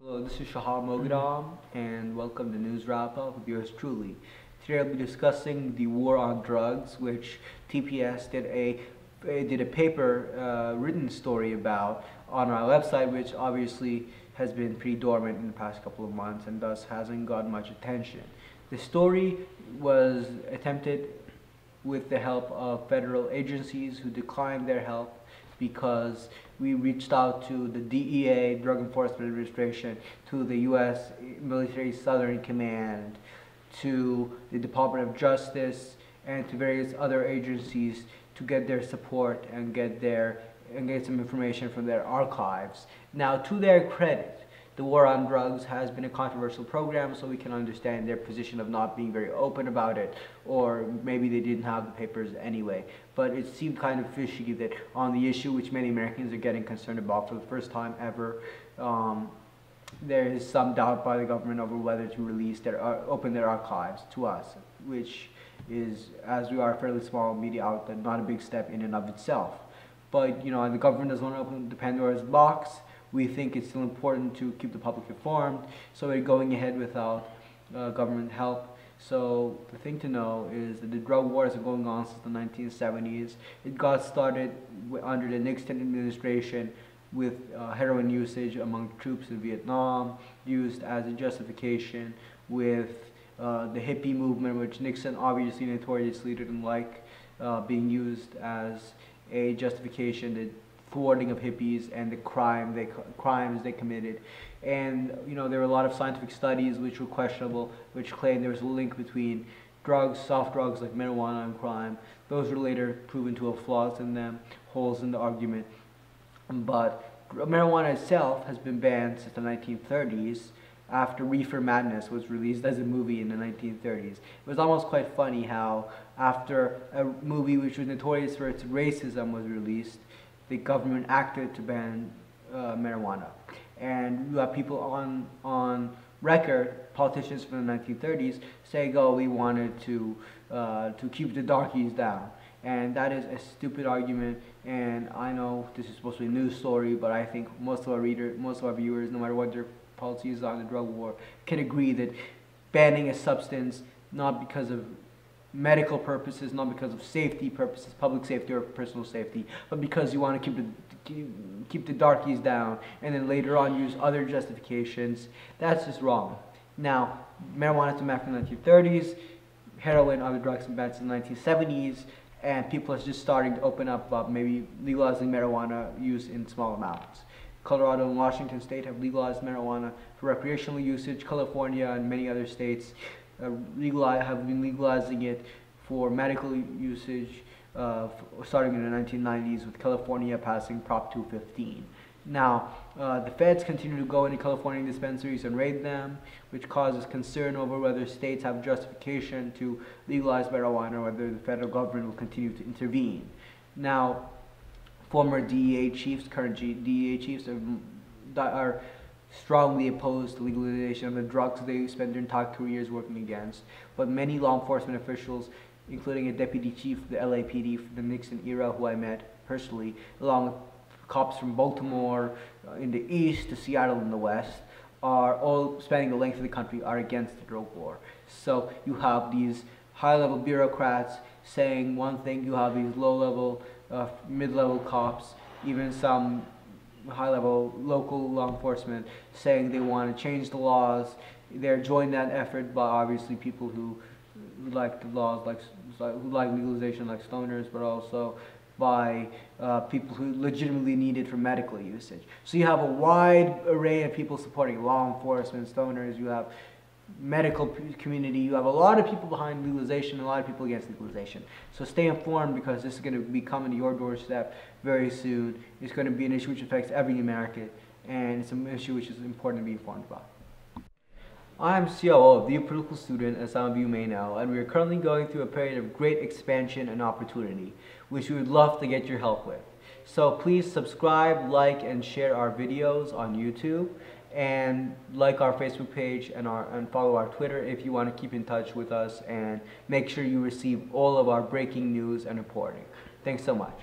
Hello, this is Shahab Moghadam, and welcome to News Wrap Up with yours truly. Today I'll be discussing the war on drugs, which TPS did a paper written story about on our website, which obviously has been pretty dormant in the past couple of months and thus hasn't gotten much attention. The story was attempted with the help of federal agencies who declined their help because we reached out to the DEA, Drug Enforcement Administration, to the U.S. Military Southern Command, to the Department of Justice, and to various other agencies to get their support and get some information from their archives. Now, to their credit, the war on drugs has been a controversial program, so we can understand their position of not being very open about it, or maybe they didn't have the papers anyway. But it seemed kind of fishy that on the issue which many Americans are getting concerned about for the first time ever, there is some doubt by the government over whether to release open their archives to us, which is, as we are a fairly small media outlet, not a big step in and of itself. But the government doesn't want to open the Pandora's box. We think it's still important to keep the public informed, so we're going ahead without government help. So the thing to know is that the drug wars are going on since the 1970s. It got started under the Nixon administration with heroin usage among troops in Vietnam, used as a justification with the hippie movement, which Nixon obviously notoriously didn't like being used as a justification, the thwarting of hippies and the crimes they committed. And there were a lot of scientific studies which were questionable, which claimed there was a link between drugs, soft drugs like marijuana, and crime. Those were later proven to have flaws in them, holes in the argument. But marijuana itself has been banned since the 1930s, after Reefer Madness was released as a movie in the 1930s. It was almost quite funny how after a movie which was notorious for its racism was released, the government acted to ban marijuana. And you have people on record, politicians from the 1930s, saying, "Oh, we wanted to keep the darkies down." And that is a stupid argument. And I know this is supposed to be a news story, but I think most of our viewers, no matter what their policies on the drug war, can agree that banning a substance, not because of medical purposes, not because of safety purposes, public safety or personal safety, but because you want to keep the darkies down, and then later on use other justifications, that's just wrong. Now, marijuana has been banned from the 1930s, heroin, other drugs have been banned since the 1970s, and people are just starting to open up about maybe legalizing marijuana use in small amounts. Colorado and Washington State have legalized marijuana for recreational usage. California and many other states have been legalizing it for medical usage, starting in the 1990s, with California passing Prop 215. Now, the feds continue to go into California dispensaries and raid them, which causes concern over whether states have justification to legalize marijuana, or whether the federal government will continue to intervene. Now, former DEA chiefs, current DEA chiefs are strongly opposed to legalization of the drugs they spent their entire careers working against. But many law enforcement officials, including a deputy chief of the LAPD from the Nixon era, who I met personally, along with cops from Baltimore in the east to Seattle in the west, are all spanning the length of the country, are against the drug war. So you have these high-level bureaucrats saying one thing, you have these low-level, mid-level cops, even some high-level local law enforcement saying they want to change the laws. They're joining that effort by obviously people who like the laws, who like legalization, like stoners, but also by people who legitimately need it for medical usage. So you have a wide array of people supporting law enforcement, stoners, you have medical community, you have a lot of people behind legalization, a lot of people against legalization. So stay informed, because this is going to be coming to your doorstep very soon. It's going to be an issue which affects every American, and it's an issue which is important to be informed about. I'm COO of the Political Student, as some of you may know, and we are currently going through a period of great expansion and opportunity, which we would love to get your help with. So please subscribe, like, and share our videos on YouTube, and like our Facebook page and follow our Twitter if you want to keep in touch with us, and make sure you receive all of our breaking news and reporting. Thanks so much.